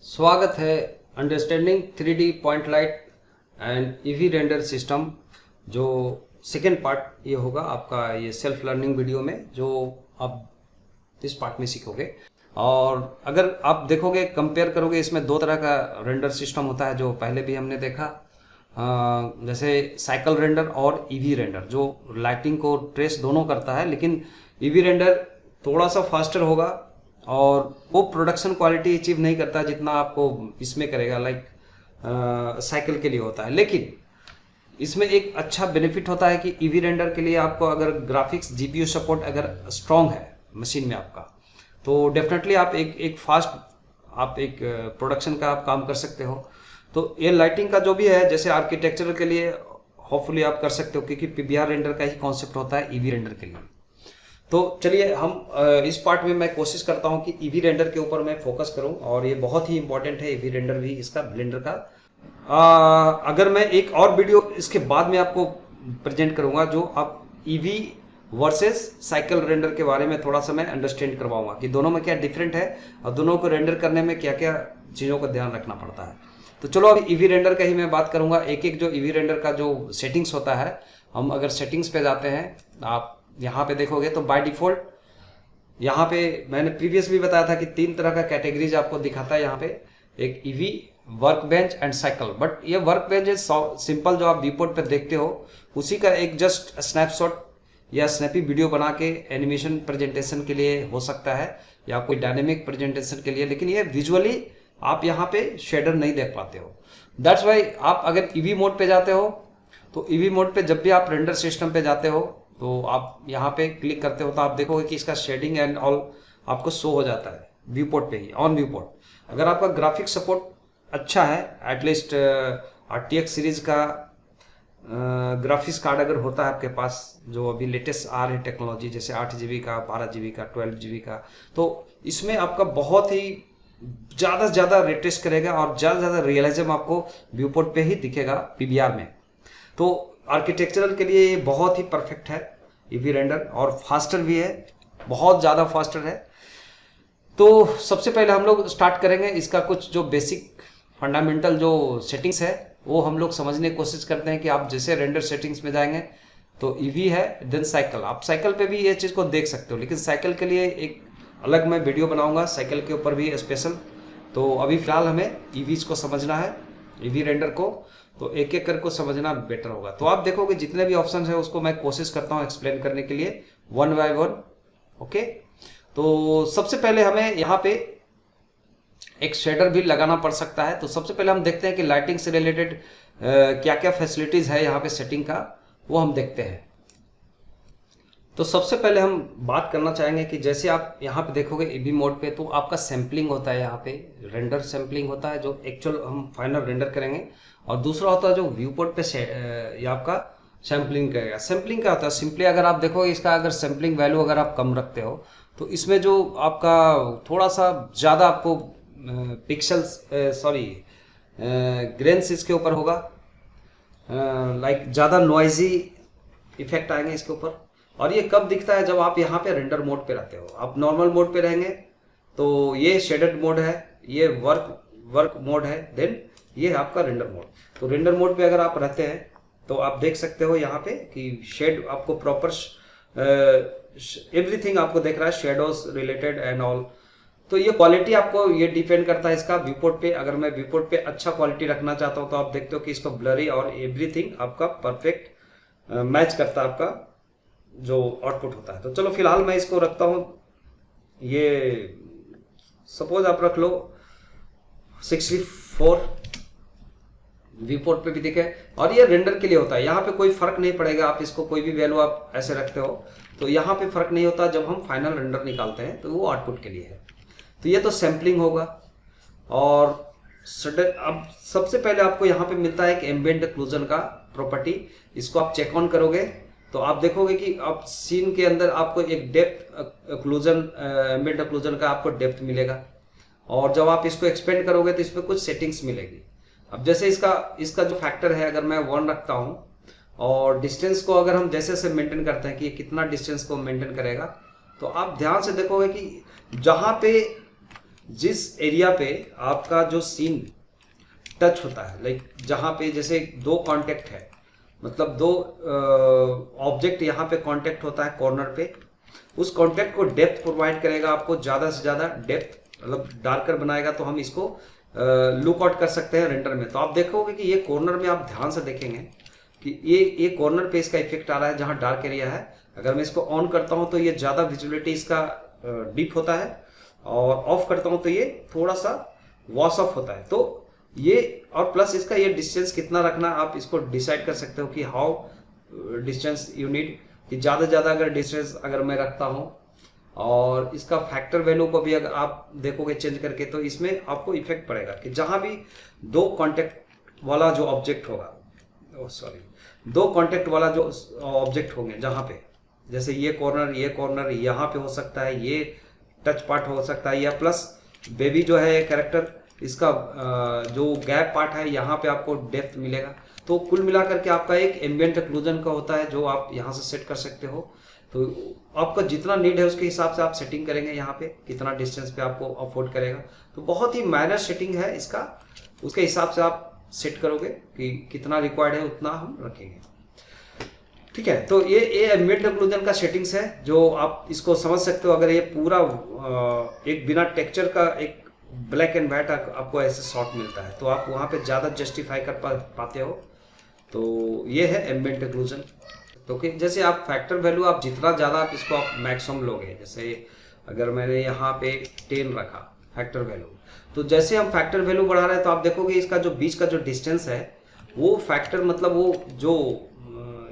स्वागत है understanding 3D point light and EV render system. जो सेकेंड पार्ट ये होगा आपका, ये सेल्फ लर्निंग वीडियो में जो आप इस पार्ट में सीखोगे। और अगर आप देखोगे, कंपेयर करोगे, इसमें दो तरह का रेंडर सिस्टम होता है जो पहले भी हमने देखा। जैसे साइकिल रेंडर और ईवी रेंडर, जो लाइटिंग को ट्रेस दोनों करता है, लेकिन ईवी रेंडर थोड़ा सा फास्टर होगा और वो प्रोडक्शन क्वालिटी अचीव नहीं करता जितना आपको इसमें करेगा, लाइक साइकिल के लिए होता है। लेकिन इसमें एक अच्छा बेनिफिट होता है कि ईवी रेंडर के लिए आपको अगर ग्राफिक्स जीपीयू सपोर्ट अगर स्ट्रांग है मशीन में आपका, तो डेफिनेटली आप एक फास्ट आप एक प्रोडक्शन का आप काम कर सकते हो। तो ये लाइटिंग का जो भी है, जैसे आर्किटेक्चर के लिए होपफुली आप कर सकते हो, क्योंकि पीबीआर रेंडर का ही कॉन्सेप्ट होता है ईवी रेंडर के लिए। तो चलिए हम इस पार्ट में मैं कोशिश करता हूं कि ईवी रेंडर के ऊपर मैं फोकस करूं, और ये बहुत ही इंपॉर्टेंट है ईवी रेंडर भी इसका ब्लेंडर का। अगर मैं एक और वीडियो इसके बाद में आपको प्रेजेंट करूंगा जो आप ईवी वर्सेस साइकिल रेंडर के बारे में थोड़ा सा मैं अंडरस्टैंड करवाऊंगा कि दोनों में क्या डिफरेंट है और दोनों को रेंडर करने में क्या क्या चीज़ों का ध्यान रखना पड़ता है। तो चलो अब ईवी रेंडर का ही मैं बात करूंगा। एक एक जो ईवी रेंडर का जो सेटिंग्स होता है, हम अगर सेटिंग्स पे जाते हैं, आप यहाँ पे देखोगे तो बाय डिफॉल्ट यहाँ पे मैंने प्रीवियस भी बताया था कि तीन तरह का कैटेगरीज आपको दिखाता है यहाँ पे, एक EV, work bench and cycle. But ये वर्क बेंच सिंपल जो आप व्यूपोर्ट पे देखते हो उसी का एक जस्ट स्नैपशॉट या स्नैपी वीडियो बना के एनिमेशन प्रेजेंटेशन के लिए हो सकता है या कोई डायनेमिक प्रेजेंटेशन के लिए, लेकिन ये विजुअली आप यहाँ पे शेडर नहीं देख पाते हो। दैट्स वाई आप अगर ईवी मोड पे जाते हो तो ईवी मोड पे जब भी आप रेंडर सिस्टम पे जाते हो तो आप यहाँ पे क्लिक करते हो तो आप देखोगे कि इसका शेडिंग एंड ऑल आपको शो हो जाता है व्यूपोर्ट पे ही, ऑन व्यूपोर्ट। अगर आपका ग्राफिक सपोर्ट अच्छा है, एटलीस्ट RTX सीरीज का ग्राफिक्स कार्ड अगर होता है आपके पास, जो अभी लेटेस्ट आ रही टेक्नोलॉजी, जैसे 8 GB का, 12 GB का, 12 GB का, तो इसमें आपका बहुत ही ज़्यादा से ज़्यादा रेटेस्ट करेगा और ज़्यादा से ज़्यादा रियलिज्म आपको व्यूपोर्ट पे ही दिखेगा पीबीआर में। तो आर्किटेक्चरल के लिए ये बहुत ही परफेक्ट है ईवी रेंडर, और फास्टर भी है, बहुत ज़्यादा फास्टर है। तो सबसे पहले हम लोग स्टार्ट करेंगे इसका कुछ जो बेसिक फंडामेंटल जो सेटिंग्स है वो हम लोग समझने की कोशिश करते हैं कि आप जैसे रेंडर सेटिंग्स में जाएंगे तो ईवी है, देन साइकिल। आप साइकिल पे भी ये चीज़ को देख सकते हो, लेकिन साइकिल के लिए एक अलग मैं वीडियो बनाऊंगा, साइकिल के ऊपर भी स्पेशल। तो अभी फिलहाल हमें ईवीज को समझना है, ईवी रेंडर को, तो एक एक करके समझना बेटर होगा। तो आप देखोगे जितने भी ऑप्शन है उसको मैं कोशिश करता हूँ एक्सप्लेन करने के लिए वन बाय वन। ओके, तो सबसे पहले हमें यहाँ पे एक शेडर भी लगाना पड़ सकता है। तो सबसे पहले हम देखते हैं कि लाइटिंग से रिलेटेड क्या क्या फैसिलिटीज है यहाँ पे सेटिंग का, वो हम देखते हैं। तो सबसे पहले हम बात करना चाहेंगे कि जैसे आप यहाँ पे देखोगे ईवी मोड पे, तो आपका सैम्पलिंग होता है, यहाँ पे रेंडर सैम्पलिंग होता है जो एक्चुअल हम फाइनल रेंडर करेंगे, और दूसरा होता है जो व्यू पोर्ट पे ये आपका सैम्पलिंग करेगा। सैम्पलिंग क्या होता है, सिंपली अगर आप देखोगे इसका अगर सैम्पलिंग वैल्यू अगर आप कम रखते हो तो इसमें जो आपका थोड़ा सा ज़्यादा आपको पिक्सल्स ग्रेन्स इसके ऊपर होगा, लाइक ज़्यादा नॉइजी इफेक्ट आएंगे इसके ऊपर। और ये कब दिखता है, जब आप यहाँ पे रेंडर मोड पे रहते हो। आप नॉर्मल मोड पे रहेंगे तो ये शेडेड मोड है, ये वर्क मोड है, देन ये है आपका रेंडर मोड। तो रेंडर मोड पे अगर आप रहते हैं तो आप देख सकते हो यहाँ पे कि शेड आपको प्रॉपर एवरीथिंग आपको देख रहा है, शेडोज रिलेटेड एंड ऑल। तो ये क्वालिटी आपको ये डिपेंड करता है इसका व्यूपोर्ट पे। अगर मैं व्यूपोर्ट पे अच्छा क्वालिटी रखना चाहता हूँ तो आप देखते हो कि इसको ब्लरी और एवरीथिंग आपका परफेक्ट मैच करता है आपका जो आउटपुट होता है। तो चलो फिलहाल मैं इसको रखता हूँ, ये सपोज आप रख लो 64 व्यूपोर्ट पे भी दिखे, और ये रेंडर के लिए होता है। यहाँ पे कोई फर्क नहीं पड़ेगा, आप इसको कोई भी वैल्यू आप ऐसे रखते हो तो यहाँ पे फर्क नहीं होता। जब हम फाइनल रेंडर निकालते हैं तो वो आउटपुट के लिए है। तो ये तो सैम्पलिंग होगा। और अब सबसे पहले आपको यहाँ पे मिलता है कि एम्बिएंट ओक्लूजन का प्रॉपर्टी, इसको आप चेक ऑन करोगे तो आप देखोगे कि आप सीन के अंदर आपको एक डेप्थ ओक्लूजन, एम्बिएंट ओक्लूजन का आपको डेप्थ मिलेगा। और जब आप इसको एक्सपेंड करोगे तो इसमें कुछ सेटिंग्स मिलेगी। अब जैसे इसका जो फैक्टर है अगर मैं 1 रखता हूँ, और डिस्टेंस को अगर हम जैसे से मेंटेन करते हैं कि ये कितना डिस्टेंस को मेंटेन करेगा, तो आप ध्यान से देखोगे कि जहाँ पे जिस एरिया पे आपका जो सीन टच होता है, लाइक जहां पे जैसे दो कांटेक्ट है, मतलब दो ऑब्जेक्ट यहाँ पे कांटेक्ट होता है कॉर्नर पे, उस कांटेक्ट को डेप्थ प्रोवाइड करेगा आपको, ज्यादा से ज्यादा डेप्थ, मतलब डार्कर बनाएगा, तो हम इसको लुक आउट कर सकते हैं रेंडर में। तो आप देखोगे कि ये कॉर्नर में आप ध्यान से देखेंगे कि ये कॉर्नर पे इसका इफेक्ट आ रहा है जहां डार्क एरिया है। अगर मैं इसको ऑन करता हूं तो ये ज्यादा विजिबिलिटी इसका डीप होता है, और ऑफ करता हूं तो ये थोड़ा सा वॉश ऑफ होता है। तो ये, और प्लस इसका ये डिस्टेंस कितना रखना आप इसको डिसाइड कर सकते हो कि हाउ डिस्टेंस यू नीड, कि ज्यादा ज्यादा अगर डिस्टेंस अगर मैं रखता हूं, और इसका फैक्टर वैल्यू को भी अगर आप देखोगे चेंज करके, तो इसमें आपको इफेक्ट पड़ेगा कि जहां भी दो कांटेक्ट वाला जो ऑब्जेक्ट होगा, दो कांटेक्ट वाला जो ऑब्जेक्ट होंगे, जहां पे जैसे ये कॉर्नर यहाँ पे हो सकता है, ये टच पार्ट हो सकता है, या प्लस बेबी जो है कैरेक्टर, इसका जो गैप पार्ट है यहाँ पे आपको डेप्थ मिलेगा। तो कुल मिलाकर के आपका एक एम्बिएंट ऑक्लूजन का होता है जो आप यहाँ से सेट कर सकते हो। तो आपका जितना नीड है उसके हिसाब से आप सेटिंग करेंगे, यहाँ पे कितना डिस्टेंस पे आपको अफोर्ड करेगा। तो बहुत ही माइनर सेटिंग है इसका, उसके हिसाब से आप सेट करोगे कि कितना रिक्वायर्ड है उतना हम रखेंगे। ठीक है, तो ये एम्बिएंट ऑक्लूजन का सेटिंग्स है जो आप इसको समझ सकते हो। अगर ये पूरा एक बिना टेक्सचर का एक ब्लैक एंड व्हाइट आपको ऐसे शॉट मिलता है, तो आप वहां पे ज्यादा जस्टिफाई कर पाते हो। तो ये है एम्बिएंट ऑक्लूजन। तो कि जैसे आप फैक्टर वैल्यू आप जितना ज्यादा आप इसको आप मैक्सिमम लोगे, जैसे अगर मैंने यहाँ पे 10 रखा फैक्टर वैल्यू, तो जैसे हम फैक्टर वैल्यू बढ़ा रहे हैं तो आप देखोगे इसका जो बीच का जो डिस्टेंस है वो फैक्टर, मतलब वो जो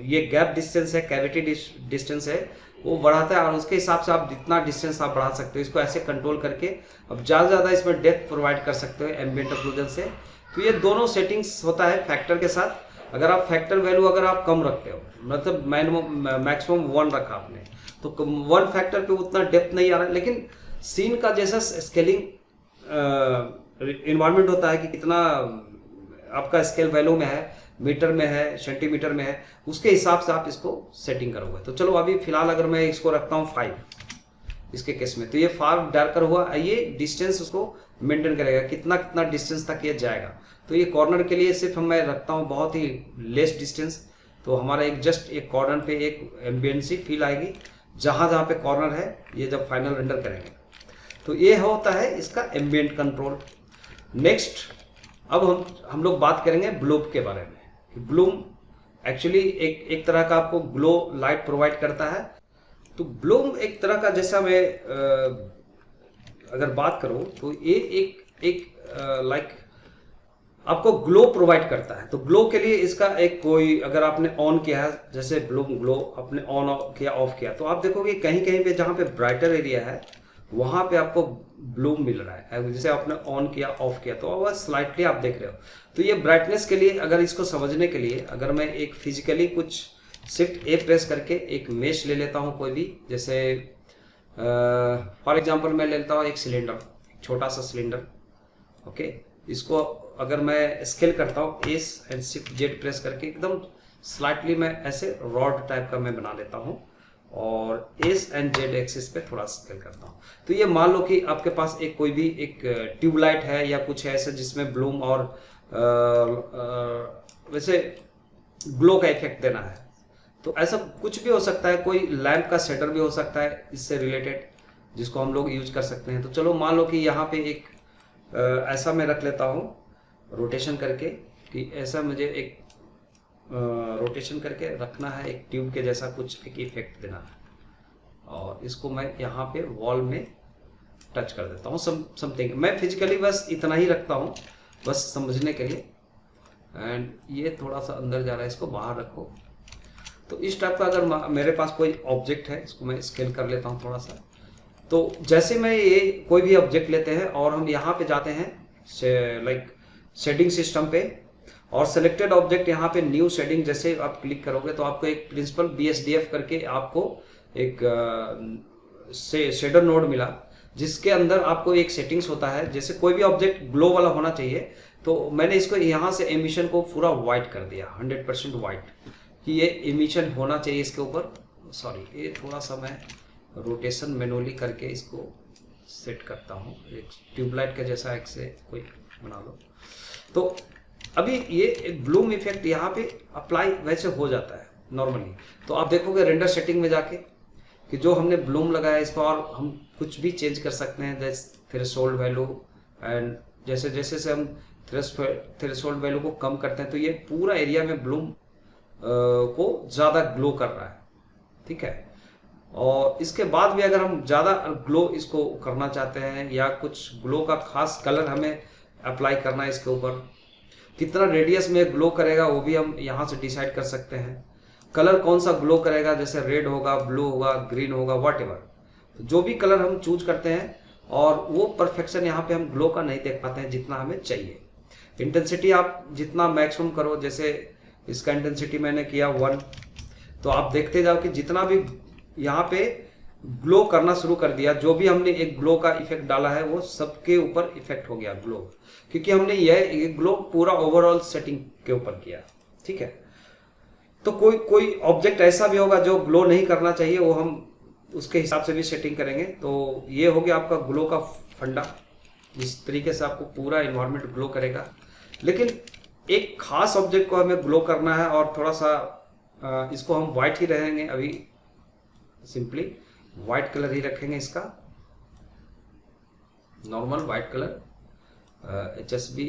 ये गैप डिस्टेंस है, कैविटी डिस्टेंस है, वो बढ़ाता है। और उसके हिसाब से आप जितना डिस्टेंस आप बढ़ा सकते हो, इसको ऐसे कंट्रोल करके अब ज्यादा इसमें डेप्थ प्रोवाइड कर सकते हो एम्बिएंट ऑक्लूजन से। तो ये दोनों सेटिंग्स होता है फैक्टर के साथ। अगर आप फैक्टर वैल्यू अगर आप कम रखते हो, मतलब मैक्सिमम 1 रखा आपने, तो 1 फैक्टर पे उतना डेप्थ नहीं आ रहा है, लेकिन सीन का जैसा स्केलिंग इन्वायरमेंट होता है कि कितना आपका स्केल वैल्यू में है, मीटर में है, सेंटीमीटर में है, उसके हिसाब से आप इसको सेटिंग करोगे। तो चलो अभी फिलहाल अगर मैं इसको रखता हूँ 5 इसके केस में, तो ये फार डार्कर हुआ, ये डिस्टेंस उसको मेंटेन करेगा, कितना कितना डिस्टेंस तक ये जाएगा। तो ये कॉर्नर के लिए सिर्फ मैं रखता हूँ बहुत ही लेस डिस्टेंस, तो हमारा एक जस्ट एक कॉर्नर पे एक एम्बियंसी फील आएगी जहां जहां पे कॉर्नर है, ये जब फाइनल रेंडर करेंगे। तो ये होता है इसका एम्बिएंट कंट्रोल। नेक्स्ट अब हम लोग बात करेंगे ब्लूम के बारे में। ब्लूम एक्चुअली एक तरह का आपको ग्लो लाइट प्रोवाइड करता है। तो ब्लूम एक तरह का, जैसा मैं अगर बात करूं तो ये एक लाइक आपको ग्लो प्रोवाइड करता है। तो ग्लो के लिए इसका एक कोई अगर आपने ऑन किया है, जैसे ब्लूम ग्लो आपने ऑन किया ऑफ किया, तो आप देखोगे कहीं कहीं पे जहां पे ब्राइटर एरिया है वहां पे आपको ब्लूम मिल रहा है। जैसे आपने ऑन किया ऑफ किया तो वह स्लाइटली आप देख रहे हो। तो ये ब्राइटनेस के लिए, अगर इसको समझने के लिए अगर मैं एक फिजिकली कुछ शिफ्ट ए प्रेस करके एक मेश ले लेता हूं कोई भी, जैसे फॉर एग्जांपल मैं लेता हूं एक सिलेंडर, छोटा सा सिलेंडर, ओके। इसको अगर मैं स्केल करता हूं S and shift Z press करके एकदम स्लाइटली मैं ऐसे रॉड टाइप का मैं बना लेता हूं, और एस एंड जेड एक्सिस पे थोड़ा स्केल करता हूं। तो ये मान लो कि आपके पास एक कोई भी एक ट्यूबलाइट है या कुछ है ऐसे जिसमें ब्लूम और वैसे ग्लो का इफेक्ट देना है, तो ऐसा कुछ भी हो सकता है। कोई लैंप का शेडर भी हो सकता है इससे रिलेटेड, जिसको हम लोग यूज कर सकते हैं। तो चलो मान लो कि यहाँ पे एक ऐसा मैं रख लेता हूँ रोटेशन करके, कि ऐसा मुझे एक रोटेशन करके रखना है, एक ट्यूब के जैसा कुछ एक इफेक्ट देना है, और इसको मैं यहाँ पे वॉल में टच कर देता हूँ समथिंग। मैं फिजिकली बस इतना ही रखता हूँ बस समझने के लिए। एंड ये थोड़ा सा अंदर जा रहा है, इसको बाहर रखो। तो इस टाइप का अगर मेरे पास कोई ऑब्जेक्ट है, इसको मैं स्केल कर लेता हूँ थोड़ा सा। तो जैसे मैं ये कोई भी ऑब्जेक्ट लेते हैं और हम यहाँ पे जाते हैं लाइक शेडिंग सिस्टम पे, और सिलेक्टेड ऑब्जेक्ट यहाँ पे न्यू शेडिंग जैसे आप क्लिक करोगे तो आपको एक प्रिंसिपल BSDF करके आपको एक शेडर नोड मिला, जिसके अंदर आपको एक सेटिंग्स होता है। जैसे कोई भी ऑब्जेक्ट ग्लो वाला होना चाहिए, तो मैंने इसको यहाँ से एमिशन को पूरा व्हाइट कर दिया, 100% व्हाइट, कि ये एमिशन होना चाहिए इसके ऊपर। सॉरी, ये थोड़ा सा मैं रोटेशन मैनुअली करके इसको सेट करता हूँ, एक ट्यूबलाइट का जैसा एक से कोई बना लो। तो अभी ये एक ब्लूम इफेक्ट यहाँ पे अप्लाई वैसे हो जाता है नॉर्मली। तो आप देखोगे रेंडर सेटिंग में जाके कि जो हमने ब्लूम लगाया इसको और हम कुछ भी चेंज कर सकते हैं, जैसे थ्रेशोल्ड वैल्यू, एंड जैसे जैसे से हम थ्रेशोल्ड वैल्यू को कम करते हैं तो ये पूरा एरिया में ब्लूम को ज़्यादा ग्लो कर रहा है, ठीक है। और इसके बाद भी अगर हम ज़्यादा ग्लो इसको करना चाहते हैं या कुछ ग्लो का खास कलर हमें अप्लाई करना है इसके ऊपर, कितना रेडियस में ग्लो करेगा वो भी हम यहाँ से डिसाइड कर सकते हैं। कलर कौन सा ग्लो करेगा, जैसे रेड होगा, ब्लू होगा, ग्रीन होगा, व्हाटएवर, तो जो भी कलर हम चूज करते हैं, और वो परफेक्शन यहाँ पे हम ग्लो का नहीं देख पाते हैं जितना हमें चाहिए। इंटेंसिटी आप जितना मैक्सिमम करो, जैसे इसका इंटेंसिटी मैंने किया 1, तो आप देखते जाओ कि जितना भी यहाँ पे ग्लो करना शुरू कर दिया, जो भी हमने एक ग्लो का इफेक्ट डाला है वो सबके ऊपर इफेक्ट हो गया ग्लो, क्योंकि हमने यह ग्लो पूरा ओवरऑल सेटिंग के ऊपर किया, ठीक है। तो कोई ऑब्जेक्ट ऐसा भी होगा जो ग्लो नहीं करना चाहिए, वो हम उसके हिसाब से भी सेटिंग करेंगे। तो ये हो गया आपका ग्लो का फंडा, जिस तरीके से आपको पूरा इन्वायरमेंट ग्लो करेगा। लेकिन एक खास ऑब्जेक्ट को हमें ग्लो करना है और थोड़ा सा इसको हम व्हाइट ही रहेंगे, अभी सिंपली व्हाइट कलर ही रखेंगे, इसका नॉर्मल व्हाइट कलर, HSB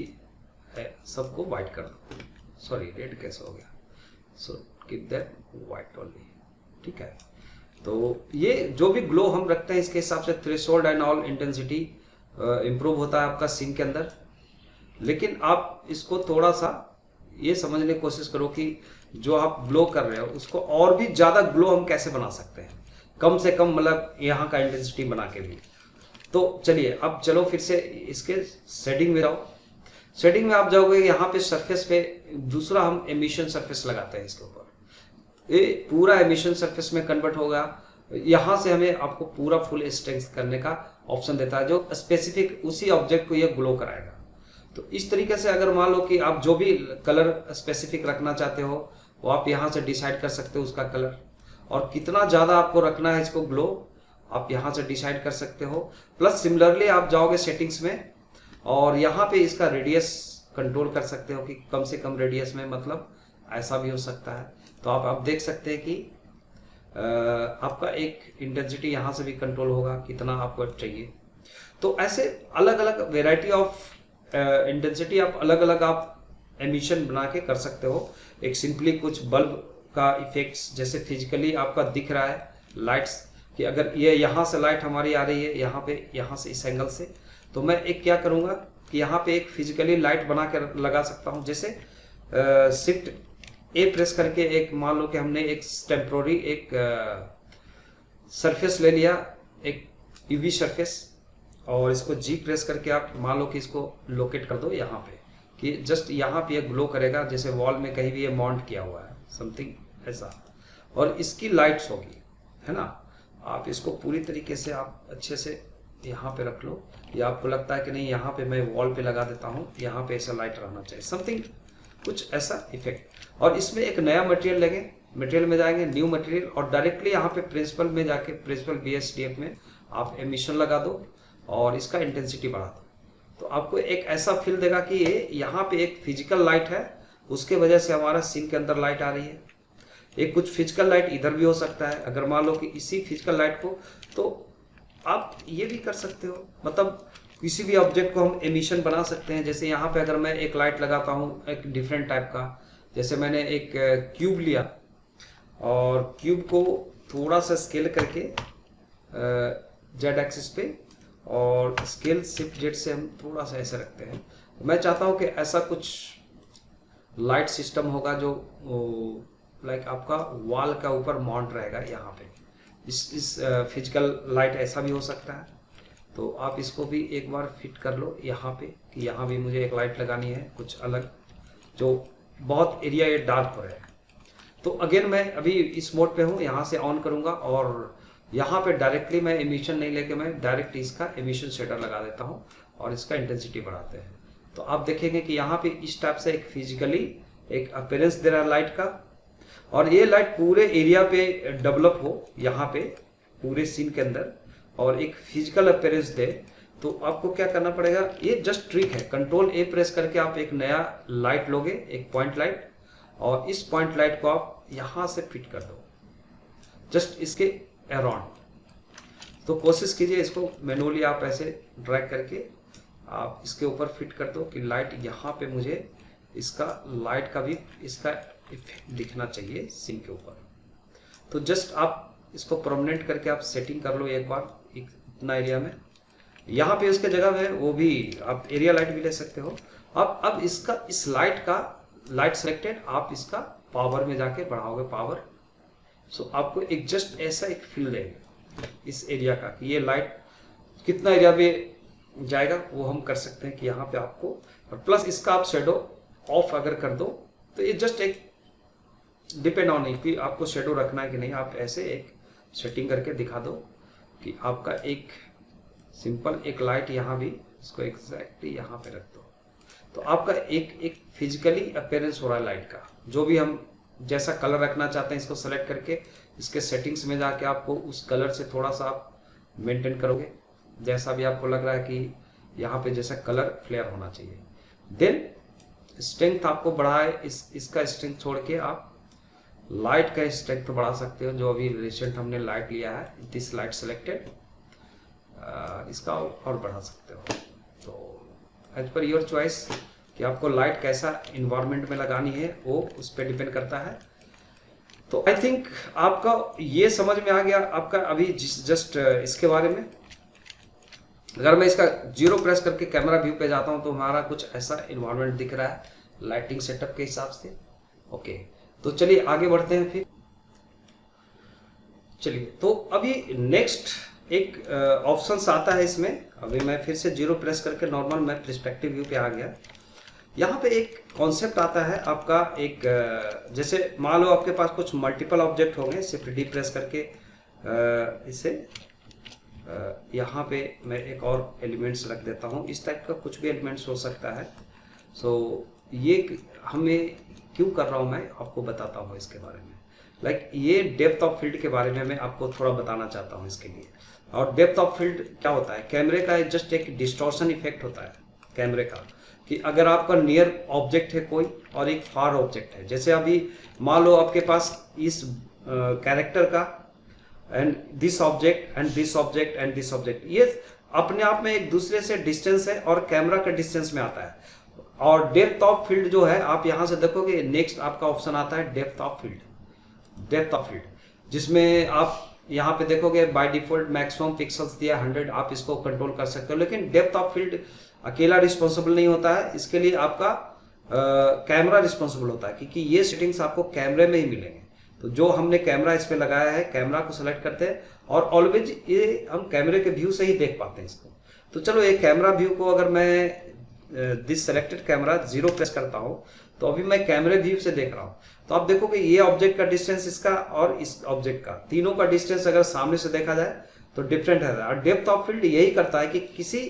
सबको व्हाइट कर दो, सॉरी रेड कैसे हो गया, so keep that white only, ठीक है। तो ये जो भी ग्लो हम रखते हैं इसके हिसाब से threshold and all intensity improve होता है आपका सीन के अंदर। लेकिन आप इसको थोड़ा सा ये समझने की कोशिश करो कि जो आप ग्लो कर रहे हो उसको और भी ज्यादा ग्लो हम कैसे बना सकते हैं, कम से कम मतलब यहाँ का इंटेंसिटी बना के भी। तो चलिए अब चलो फिर से इसके शेडिंग में जाओ। शेडिंग में आप जाओगे, यहाँ पे सरफेस पे दूसरा हम एमिशन सरफेस लगाते हैं इसके ऊपर, ये पूरा एमिशन सरफेस में कन्वर्ट होगा। यहाँ से हमें आपको पूरा फुल स्ट्रेंथ करने का ऑप्शन देता है, जो स्पेसिफिक उसी ऑब्जेक्ट को ये ग्लो कराएगा। तो इस तरीके से अगर मान लो कि आप जो भी कलर स्पेसिफिक रखना चाहते हो वो आप यहाँ से डिसाइड कर सकते हो उसका कलर, और कितना ज्यादा आपको रखना है इसको ग्लो आप यहाँ से डिसाइड कर सकते हो। प्लस सिमिलरली आप जाओगे सेटिंग्स में और यहाँ पे इसका रेडियस कंट्रोल कर सकते हो कि कम से कम रेडियस में, मतलब ऐसा भी हो सकता है। तो आप देख सकते हैं कि आपका एक इंटेंसिटी यहाँ से भी कंट्रोल होगा कितना आपको चाहिए। तो ऐसे अलग अलग वेराइटी ऑफ इंटेंसिटी आप अलग अलग आप एमिशन बना के कर सकते हो। एक सिंपली कुछ बल्ब का इफेक्ट्स जैसे फिजिकली आपका दिख रहा है लाइट्स, कि अगर ये यहाँ से लाइट हमारी आ रही है यहाँ से इस एंगल से, तो मैं एक क्या करूँगा कि यहाँ पे एक फिजिकली लाइट बना कर लगा सकता हूँ। जैसे शिफ्ट ए प्रेस करके एक मान लो कि हमने एक टेम्पोररी एक सरफेस ले लिया, एक यूवी सरफेस, और इसको जी प्रेस करके आप मान लो कि इसको लोकेट कर दो यहाँ पे, कि जस्ट यहाँ पे ये ग्लो करेगा, जैसे वॉल में कहीं भी ये माउंट किया हुआ है समथिंग ऐसा, और इसकी लाइट्स होगी, है ना। आप इसको पूरी तरीके से आप अच्छे से यहाँ पे रख लो, या आपको लगता है कि नहीं यहाँ पे मैं वॉल पे लगा देता हूँ, यहाँ पे ऐसा लाइट रहना चाहिए, समथिंग कुछ ऐसा इफेक्ट। और इसमें एक नया मटेरियल लेंगे, मटेरियल में जाएंगे न्यू मटेरियल, और डायरेक्टली यहाँ पे प्रिंसिपल में जाके प्रिंसिपल BSDF में आप एमिशन लगा दो और इसका इंटेंसिटी बढ़ा दो। तो आपको एक ऐसा फील देगा कि ये यहाँ पे एक फिजिकल लाइट है, उसके वजह से हमारा सीन के अंदर लाइट आ रही है। एक कुछ फिजिकल लाइट इधर भी हो सकता है, अगर मान लो कि इसी फिजिकल लाइट को, तो आप ये भी कर सकते हो, मतलब किसी भी ऑब्जेक्ट को हम एमिशन बना सकते हैं। जैसे यहाँ पे अगर मैं एक लाइट लगाता हूँ एक डिफरेंट टाइप का, जैसे मैंने एक क्यूब लिया और क्यूब को थोड़ा सा स्केल करके जेड एक्सिस पे, और स्केल शिफ्ट जेड से हम थोड़ा सा ऐसे रखते हैं। मैं चाहता हूँ कि ऐसा कुछ लाइट सिस्टम होगा जो लाइक आपका वॉल का ऊपर माउंट रहेगा यहाँ पे। इस फिजिकल लाइट ऐसा भी हो सकता है, तो आप इसको भी एक बार फिट कर लो यहाँ पे, कि यहाँ भी मुझे एक लाइट लगानी है कुछ अलग, जो बहुत एरिया ये डार्क हो रहा है। तो अगेन मैं अभी इस मोड पे हूँ, यहाँ से ऑन करूँगा और यहाँ पे डायरेक्टली मैं एमिशन नहीं लेके मैं डायरेक्ट इसका एमिशन शेडर लगा देता हूँ और इसका इंटेंसिटी बढ़ाते हैं। तो आप देखेंगे कि यहाँ पे इस टाइप से एक फिजिकली एक अपीयरेंस दे रहा है लाइट का, और ये लाइट पूरे एरिया पे डेवलप हो, यहाँ पे पूरे सीन के अंदर, और एक फिजिकल अपीयरेंस दे, तो आपको क्या करना पड़ेगा, ये जस्ट ट्रिक है, कंट्रोल ए प्रेस करके आप एक नया लाइट लोगे, एक पॉइंट लाइट, और इस पॉइंट लाइट को आप यहां से फिट कर दो जस्ट इसके अराउंड। तो कोशिश कीजिए इसको मैनुअली आप ऐसे ड्रैग करके आप इसके ऊपर फिट कर दो कि लाइट यहाँ पे मुझे इसका लाइट का भी इसका इफेक्ट दिखना चाहिए सीन के ऊपर। तो जस्ट आप इसको परमानेंट करके आप सेटिंग कर लो एक बार इतना एरिया में। यहाँ पे उसके जगह है वो भी आप एरिया लाइट भी ले सकते हो। अब इसका इस लाइट का लाइट सेलेक्टेड, आप इसका पावर में जाके बढ़ाओगे पावर। सो आपको एक जस्ट ऐसा एक फील देगा इस एरिया का कि ये लाइट कितना एरिया में जाएगा वो हम कर सकते हैं कि यहाँ पे आपको, और प्लस इसका आप शेडो ऑफ अगर कर दो तो ये जस्ट एक डिपेंड ऑन है कि आपको शेडो रखना है कि नहीं। आप ऐसे एक सेटिंग करके दिखा दो कि आपका एक सिंपल एक लाइट यहाँ भी इसको एग्जैक्टली यहाँ पे रख दो, तो आपका एक फिजिकली अपीयरेंस हो रहा है लाइट का। जो भी हम जैसा कलर रखना चाहते हैं इसको सेलेक्ट करके इसके सेटिंग्स में जाके आपको उस कलर से थोड़ा सा आप मेंटेन करोगे, जैसा भी आपको लग रहा है कि यहाँ पे जैसा कलर फ्लेयर होना चाहिए। देन स्ट्रेंथ आपको बढ़ाए, इसका स्ट्रेंथ छोड़ के आप लाइट का स्ट्रेंथ बढ़ा सकते हो। जो अभी रिसेंट हमने लाइट लिया है, दिस लाइट सेलेक्टेड, इसका और बढ़ा सकते हो। तो एज पर योर चॉइस कि आपको लाइट कैसा इन्वायरमेंट में लगानी है वो उस पर डिपेंड करता है। तो आई थिंक आपका ये समझ में आ गया आपका अभी जस्ट इसके बारे में। अगर मैं इसका 0 प्रेस करके कैमरा व्यू पे जाता हूं तो हमारा कुछ ऐसा इन्वायरमेंट दिख रहा है लाइटिंग सेटअप के हिसाब से। ओके, तो चलिए आगे बढ़ते हैं फिर। चलिए, तो अभी नेक्स्ट एक ऑप्शन आता है इसमें। अभी मैं फिर से 0 प्रेस करके नॉर्मल मैं पर्सपेक्टिव व्यू पे आ गया। यहाँ पे एक कॉन्सेप्ट आता है आपका, एक जैसे मान लो आपके पास कुछ मल्टीपल ऑब्जेक्ट होंगे, सिर्फ डी प्रेस करके इसे यहाँ पे मैं एक और एलिमेंट्स रख देता हूँ। इस टाइप का कुछ भी एलिमेंट्स हो सकता है। सो ये हमें क्यों कर रहा हूँ मैं आपको बताता हूँ इसके बारे में। लाइक ये डेप्थ ऑफ फील्ड के बारे में मैं आपको थोड़ा बताना चाहता हूँ इसके लिए। और डेप्थ ऑफ फील्ड क्या होता है, कैमरे का जस्ट एक डिस्टॉर्शन इफेक्ट होता है कैमरे का, कि अगर आपका नियर ऑब्जेक्ट है कोई और एक फार ऑब्जेक्ट है, जैसे अभी मान लो आपके पास इस कैरेक्टर का and this object and this object and this object, ये अपने आप में एक दूसरे से डिस्टेंस है और कैमरा का डिस्टेंस में आता है। और डेप्थ ऑफ फील्ड जो है, आप यहां से देखोगे नेक्स्ट आपका ऑप्शन आता है depth of field. Depth of field जिसमें आप यहाँ पे देखोगे बाय डिफॉल्ट मैक्सिमम पिक्सल्स दिया 100, आप इसको कंट्रोल कर सकते हो। लेकिन डेप्थ ऑफ फील्ड अकेला रिस्पॉन्सिबल नहीं होता है, इसके लिए आपका कैमरा रिस्पॉन्सिबल होता है, क्योंकि ये सेटिंग्स आपको कैमरे में ही मिलेंगे। तो जो हमने कैमरा इस पे लगाया है, कैमरा को सेलेक्ट करते हैं और ऑलवेज ये हम कैमरे के व्यू से ही देख पाते हैं इसको। तो चलो एक कैमरा व्यू को अगर मैं दिस सेलेक्टेड कैमरा 0 प्रेस करता हूँ तो अभी मैं कैमरे व्यू से देख रहा हूँ। तो आप देखोगे ये ऑब्जेक्ट का डिस्टेंस इसका और इस ऑब्जेक्ट का, तीनों का डिस्टेंस अगर सामने से देखा जाए तो डिफरेंट है। और डेप्थ ऑफ फील्ड यही करता है कि किसी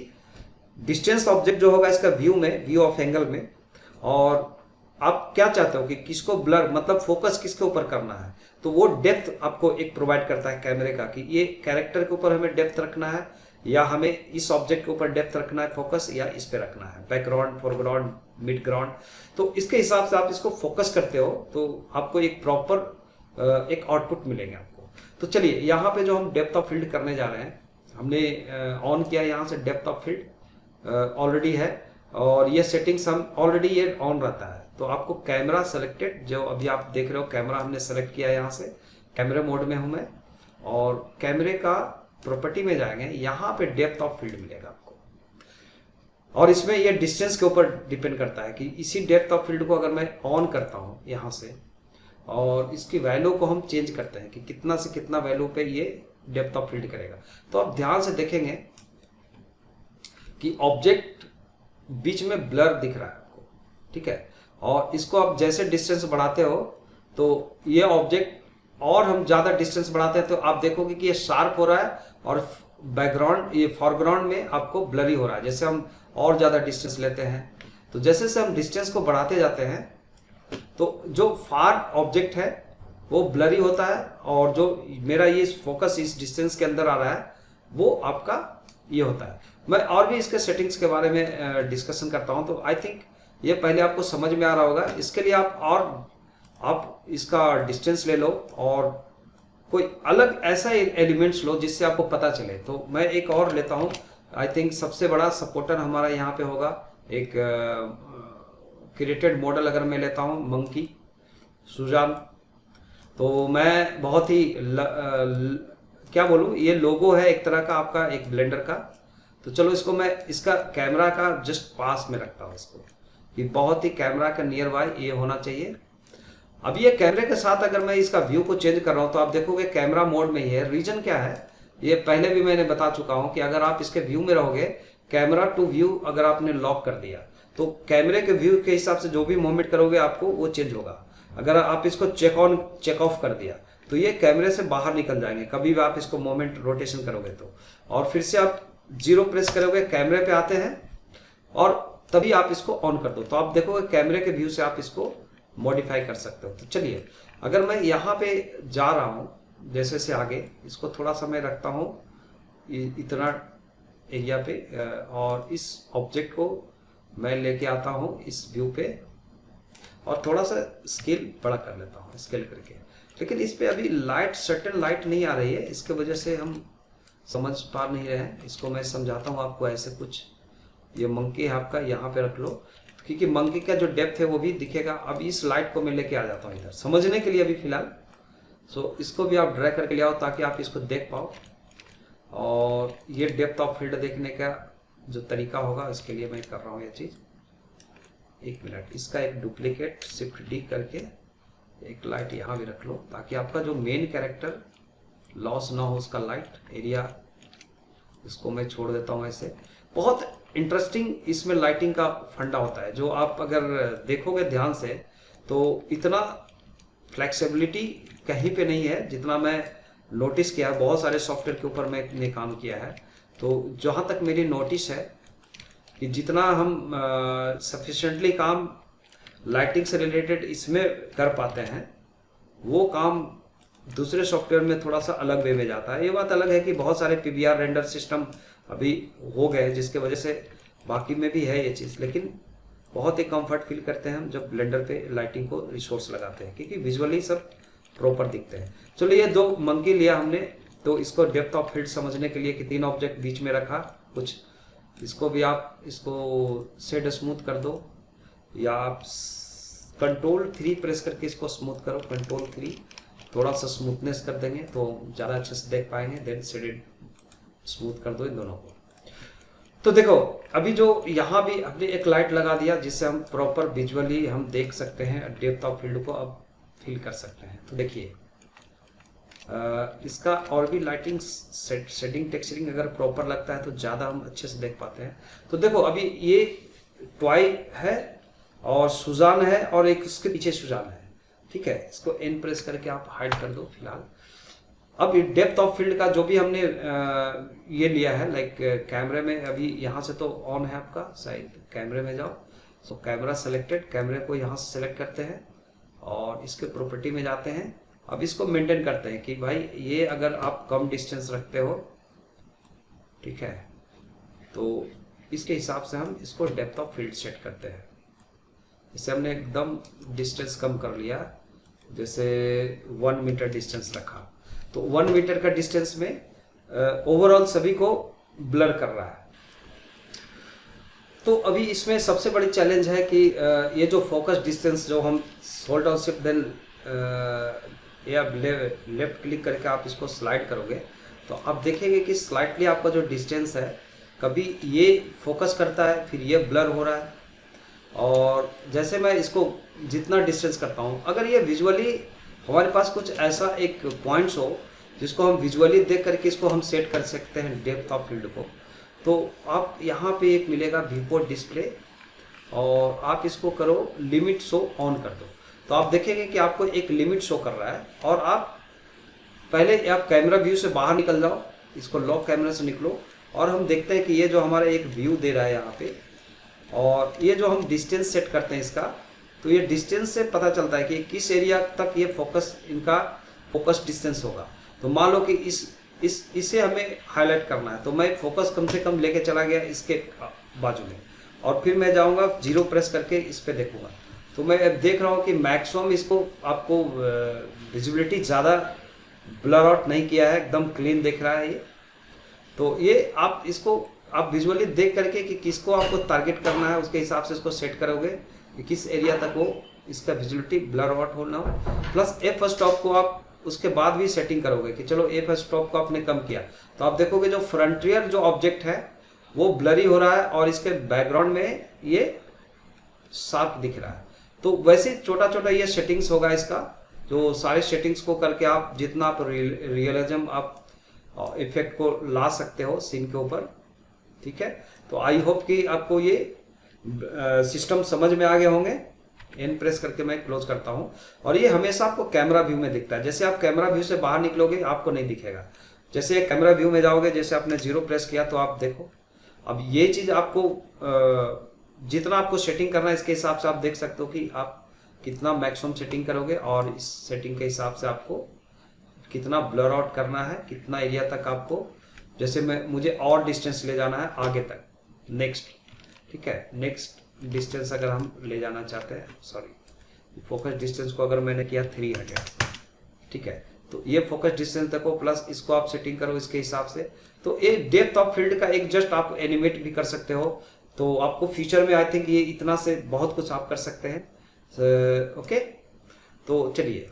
डिस्टेंस ऑब्जेक्ट जो होगा इसका व्यू में, व्यू ऑफ एंगल में, और आप क्या चाहते हो कि किसको ब्लर मतलब फोकस किसके ऊपर करना है, तो वो डेप्थ आपको एक प्रोवाइड करता है कैमरे का, कि ये कैरेक्टर के ऊपर हमें डेप्थ रखना है या हमें इस ऑब्जेक्ट के ऊपर डेप्थ रखना है फोकस, या इस पे रखना है बैकग्राउंड, फोरग्राउंड, मिड ग्राउंड। तो इसके हिसाब से आप इसको फोकस करते हो तो आपको एक प्रॉपर एक आउटपुट मिलेंगे आपको। तो चलिए यहाँ पे जो हम डेप्थ ऑफ फील्ड करने जा रहे हैं, हमने ऑन किया यहाँ से डेप्थ ऑफ फील्ड ऑलरेडी है, और ये सेटिंग्स हम ऑलरेडी ये ऑन रहता है। तो आपको कैमरा सेलेक्टेड, जो अभी आप देख रहे हो कैमरा हमने सेलेक्ट किया है, यहाँ से कैमरे मोड में हूं मैं, और कैमरे का प्रॉपर्टी में जाएंगे, यहाँ पे डेप्थ ऑफ फील्ड मिलेगा आपको। और इसमें ये डिस्टेंस के ऊपर डिपेंड करता है कि इसी डेप्थ ऑफ फील्ड को अगर मैं ऑन करता हूँ यहाँ से, और इसकी वैल्यू को हम चेंज करते हैं कि कितना से कितना वैल्यू पे ये डेप्थ ऑफ फील्ड करेगा। तो आप ध्यान से देखेंगे कि ऑब्जेक्ट बीच में ब्लर दिख रहा है आपको, ठीक है। और इसको आप जैसे डिस्टेंस बढ़ाते हो तो ये ऑब्जेक्ट, और हम ज्यादा डिस्टेंस बढ़ाते हैं तो आप देखोगे कि ये शार्प हो रहा है, और बैकग्राउंड ये फॉरग्राउंड में आपको ब्लरी हो रहा है। जैसे हम और ज्यादा डिस्टेंस लेते हैं, तो जैसे से हम डिस्टेंस को बढ़ाते जाते हैं तो जो फार ऑब्जेक्ट है वो ब्लरी होता है, और जो मेरा ये फोकस इस डिस्टेंस के अंदर आ रहा है वो आपका ये होता है। मैं और भी इसके सेटिंग्स के बारे में डिस्कशन करता हूं, तो आई थिंक ये पहले आपको समझ में आ रहा होगा। इसके लिए आप इसका डिस्टेंस ले लो और कोई अलग ऐसा एलिमेंट्स लो जिससे आपको पता चले। तो मैं एक और लेता हूं, आई थिंक सबसे बड़ा सपोर्टर हमारा यहाँ पे होगा एक क्रिएटेड मॉडल। अगर मैं लेता हूं मंकी सुजान, तो मैं बहुत ही क्या बोलूं, ये लोगो है एक तरह का आपका एक ब्लेंडर का। तो चलो इसको मैं इसका कैमरा का जस्ट पास में रखता हूं इसको, कि बहुत ही कैमरा का नियर बाय ये होना चाहिए। अब ये कैमरे के साथ अगर मैं इसका व्यू को चेंज कर रहा हूं तो आप देखोगे कैमरा मोड में ही है। रीजन क्या है, ये पहले भी मैंने बता चुका हूं कि अगर आप इसके व्यू में रहोगे, कैमरा टू व्यू अगर आपने लॉक कर दिया तो कैमरे के व्यू के हिसाब से जो भी मूवमेंट करोगे आपको वो चेंज होगा। अगर आप इसको चेक ऑफ कर दिया तो ये कैमरे से बाहर निकल जाएंगे कभी भी आप इसको मोमेंट रोटेशन करोगे तो। और फिर से आप 0 प्रेस करोगे, कैमरे पे आते हैं और तभी आप इसको ऑन कर दो, तो आप देखोगे कैमरे के व्यू से आप इसको मॉडिफाई कर सकते हो। तो चलिए, अगर मैं यहाँ पे जा रहा हूँ जैसे से आगे, इसको थोड़ा सा मैं रखता हूँ इतना एरिया पे, और इस ऑब्जेक्ट को मैं लेके आता हूँ इस व्यू पे और थोड़ा सा स्केल बड़ा कर लेता हूँ स्केल करके। लेकिन इस पे अभी लाइट, सर्टेन लाइट नहीं आ रही है, इसके वजह से हम समझ पा नहीं रहे हैं। इसको मैं समझाता हूँ आपको ऐसे कुछ। ये मंकी है आपका, यहाँ पे रख लो, क्योंकि मंकी का जो डेप्थ है वो भी दिखेगा। अब इस लाइट को मैं लेके आ जाता हूँ इधर समझने के लिए अभी फिलहाल। सो इसको भी आप ड्रैग करके ले आओ ताकि आप इसको देख पाओ। और ये डेप्थ ऑफ फील्ड देखने का जो तरीका होगा, इसके लिए मैं कर रहा हूँ ये चीज़। एक मिनट, इसका एक डुप्लीकेट शिफ्ट डी करके एक लाइट यहाँ भी रख लो ताकि आपका जो मेन कैरेक्टर लॉस ना हो उसका लाइट एरिया। इसको मैं छोड़ देता हूँ ऐसे। बहुत इंटरेस्टिंग इसमें लाइटिंग का फंडा होता है, जो आप अगर देखोगे ध्यान से तो इतना फ्लेक्सिबिलिटी कहीं पे नहीं है जितना मैं नोटिस किया है। बहुत सारे सॉफ्टवेयर के ऊपर मैंने काम किया है, तो जहाँ तक मेरी नोटिस है कि जितना हम सफिशिएंटली काम लाइटिंग से रिलेटेड इसमें कर पाते हैं, वो काम दूसरे सॉफ्टवेयर में थोड़ा सा अलग वे में जाता है। ये बात अलग है कि बहुत सारे पीवीआर रेंडर सिस्टम अभी हो गए जिसके वजह से बाकी में भी है ये चीज़, लेकिन बहुत ही कंफर्ट फील करते हैं हम जब ब्लेंडर पे लाइटिंग को रिसोर्स लगाते हैं, क्योंकि विजुअली सब प्रॉपर दिखते हैं। चलो, ये 2 मंकी लिया हमने, तो इसको डेप्थ ऑफ फील्ड समझने के लिए कि 3 ऑब्जेक्ट बीच में रखा कुछ, इसको भी आप इसको शेड स्मूथ कर दो, या आप Ctrl+3 प्रेस करके इसको स्मूथ करो। Ctrl+3 थोड़ा सा स्मूथनेस कर देंगे तो ज़्यादा अच्छे से देख पाएंगे। देन शेडेड स्मूथ कर दो इन दोनों को। तो देखो, अभी जो यहाँ भी हमने एक लाइट लगा दिया जिससे हम प्रॉपर विजुअली हम देख सकते हैं, डेप्थ ऑफ फील्ड को अब फील कर सकते हैं। तो देखिए, इसका और भी लाइटिंग शेडिंग टेक्सचरिंग अगर प्रॉपर लगता है तो ज़्यादा हम अच्छे से देख पाते हैं। तो देखो, अभी ये टॉय है और सुजान है और एक उसके पीछे सुजान है, ठीक है। इसको एन प्रेस करके आप हाइड कर दो फिलहाल। अब डेप्थ ऑफ फील्ड का जो भी हमने ये लिया है, लाइक कैमरे में अभी यहाँ से तो ऑन है आपका, शायद कैमरे में जाओ। सो कैमरा सेलेक्टेड, कैमरे को यहाँ से सेलेक्ट करते हैं और इसके प्रॉपर्टी में जाते हैं। अब इसको मेंटेन करते हैं कि भाई ये अगर आप कम डिस्टेंस रखते हो, ठीक है, तो इसके हिसाब से हम इसको डेप्थ ऑफ फील्ड सेट करते हैं। इसे हमने एकदम डिस्टेंस कम कर लिया, जैसे 1 मीटर डिस्टेंस रखा, तो 1 मीटर का डिस्टेंस में ओवरऑल सभी को ब्लर कर रहा है। तो अभी इसमें सबसे बड़ी चैलेंज है कि ये जो फोकस डिस्टेंस जो हम होल्ड डाउन शिफ्ट देन या लेफ्ट क्लिक करके आप इसको स्लाइड करोगे तो आप देखेंगे कि स्लाइटली आपका जो डिस्टेंस है, कभी ये फोकस करता है फिर ये ब्लर हो रहा है। और जैसे मैं इसको जितना डिस्टेंस करता हूँ, अगर ये विजुअली हमारे पास कुछ ऐसा एक पॉइंट्स हो जिसको हम विजुअली देख करके इसको हम सेट कर सकते हैं डेप्थ ऑफ फील्ड को, तो आप यहाँ पे एक मिलेगा व्यूपोर्ट डिस्प्ले और आप इसको करो लिमिट शो ऑन कर दो, तो आप देखेंगे कि आपको एक लिमिट शो कर रहा है। और आप पहले आप कैमरा व्यू से बाहर निकल जाओ, इसको लॉक कैमरा से निकलो और हम देखते हैं कि ये जो हमारा एक व्यू दे रहा है यहाँ पे, और ये जो हम डिस्टेंस सेट करते हैं इसका, तो ये डिस्टेंस से पता चलता है कि किस एरिया तक ये फोकस, इनका फोकस डिस्टेंस होगा। तो मान लो कि इस इसे हमें हाईलाइट करना है, तो मैं फोकस कम से कम लेके चला गया इसके बाजू में, और फिर मैं जाऊंगा 0 प्रेस करके इस पे देखूंगा, तो मैं अब देख रहा हूँ कि मैक्सिमम इसको आपको विजिबिलिटी ज़्यादा ब्लर आउट नहीं किया है, एकदम क्लीन दिख रहा है ये। तो ये आप इसको आप विजुअली देख करके कि किसको आपको टारगेट करना है, उसके हिसाब से इसको सेट करोगे कि किस एरिया तक वो इसका विजिबिलिटी ब्लर आउट होना हो। प्लस एफ स्टॉप को आप उसके बाद भी सेटिंग करोगे कि चलो एफ स्टॉप को आपने कम किया, तो आप देखोगे जो फ्रंटियर जो ऑब्जेक्ट है वो ब्लरी हो रहा है और इसके बैकग्राउंड में ये शार्प दिख रहा है। तो वैसे छोटा छोटा ये सेटिंग्स होगा इसका, जो सारे सेटिंग्स को करके आप जितना आप रियलिज्म आप इफेक्ट को ला सकते हो सीन के ऊपर, ठीक है। तो आई होप कि आपको ये सिस्टम समझ में आ गए होंगे। एन प्रेस करके मैं क्लोज करता हूं, और ये हमेशा आपको कैमरा व्यू में दिखता है। जैसे आप कैमरा व्यू से बाहर निकलोगे आपको नहीं दिखेगा, जैसे कैमरा व्यू में जाओगे, जैसे आपने 0 प्रेस किया तो आप देखो, अब ये चीज आपको जितना आपको सेटिंग करना है इसके हिसाब से आप देख सकते हो कि आप कितना मैक्सिमम सेटिंग करोगे, और इस सेटिंग के हिसाब से आपको कितना ब्लर आउट करना है, कितना एरिया तक आपको, जैसे मुझे और डिस्टेंस ले जाना है आगे तक, नेक्स्ट, ठीक है, नेक्स्ट डिस्टेंस अगर हम ले जाना चाहते हैं, सॉरी फोकस डिस्टेंस को अगर मैंने किया 300, ठीक है, तो ये फोकस डिस्टेंस तक हो, प्लस इसको आप सेटिंग करो इसके हिसाब से। तो ये डेप्थ ऑफ फील्ड का एक जस्ट आप एनिमेट भी कर सकते हो, तो आपको फ्यूचर में आई थिंक ये इतना से बहुत कुछ आप कर सकते हैं। ओके, तो चलिए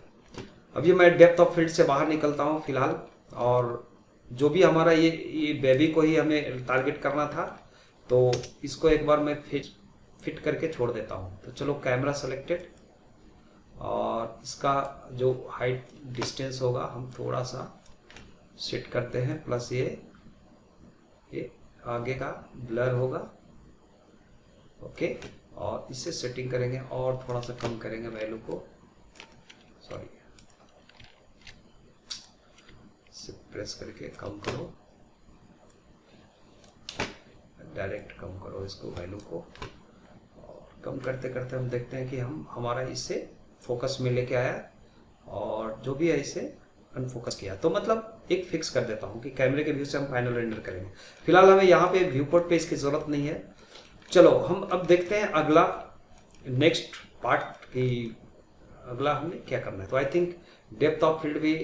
अभी मैं डेप्थ ऑफ फील्ड से बाहर निकलता हूँ फिलहाल, और जो भी हमारा ये बेबी को ही हमें टारगेट करना था, तो इसको एक बार मैं फिट करके छोड़ देता हूँ। तो चलो कैमरा सेलेक्टेड, और इसका जो हाइट डिस्टेंस होगा हम थोड़ा सा सेट करते हैं, प्लस ये आगे का ब्लर होगा, ओके, और इससे सेटिंग करेंगे और थोड़ा सा कम करेंगे वैल्यू को, सॉरी प्रेस करके कम करो, डायरेक्ट कम करो इसको वैल्यू को, और कम करते करते हम देखते हैं कि हमारा इससे फोकस में लेके आया, और जो भी है इसे अनफोकस किया। तो मतलब एक फिक्स कर देता हूँ कि कैमरे के व्यू से हम फाइनल रेंडर करेंगे। फिलहाल हमें यहाँ पे व्यू पोर्ट पे इसकी जरूरत नहीं है। चलो हम अब देखते हैं अगला नेक्स्ट पार्ट की अगला हमें क्या करना है। तो I think depth of field भी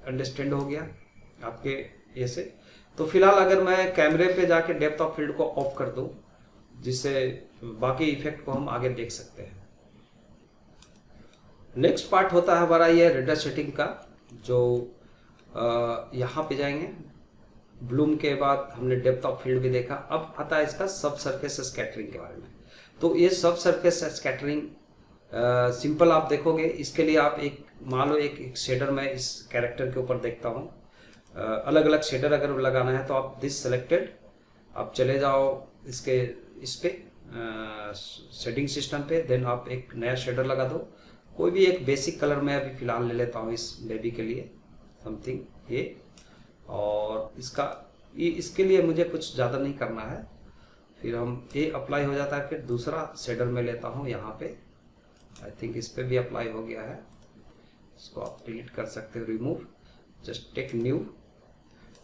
अंडरस्टैंड हो गया आपके ये से। तो फिलहाल अगर मैं कैमरे पे जाके डेप्थ ऑफ फील्ड को ऑफ कर दूं, जिससे बाकी इफेक्ट को हम आगे देख सकते हैं। नेक्स्ट पार्ट होता है हमारा ये रेंडर सेटिंग का, जो यहाँ पे जाएंगे, ब्लूम के बाद हमने डेप्थ ऑफ फील्ड भी देखा। अब आता है इसका सब सरफेस स्कैटरिंग के बारे में। तो ये सब सरफेस स्कैटरिंग सिंपल आप देखोगे, इसके लिए आप एक मान लो एक शेडर में इस कैरेक्टर के ऊपर देखता हूँ, अलग अलग शेडर अगर लगाना है तो आप दिस सेलेक्टेड, आप चले जाओ इसके इस पे शेडिंग सिस्टम पे, देन आप एक नया शेडर लगा दो, कोई भी एक बेसिक कलर में अभी फिलहाल ले लेता हूँ इस बेबी के लिए समथिंग ये, और इसके लिए मुझे कुछ ज़्यादा नहीं करना है। फिर हम ये अप्लाई हो जाता है, फिर दूसरा शेडर में लेता हूँ यहाँ पे, आई थिंक इस पे भी अप्लाई हो गया है, इसको आप डिलीट कर सकते हो, रिमूव, जस्ट टेक न्यू,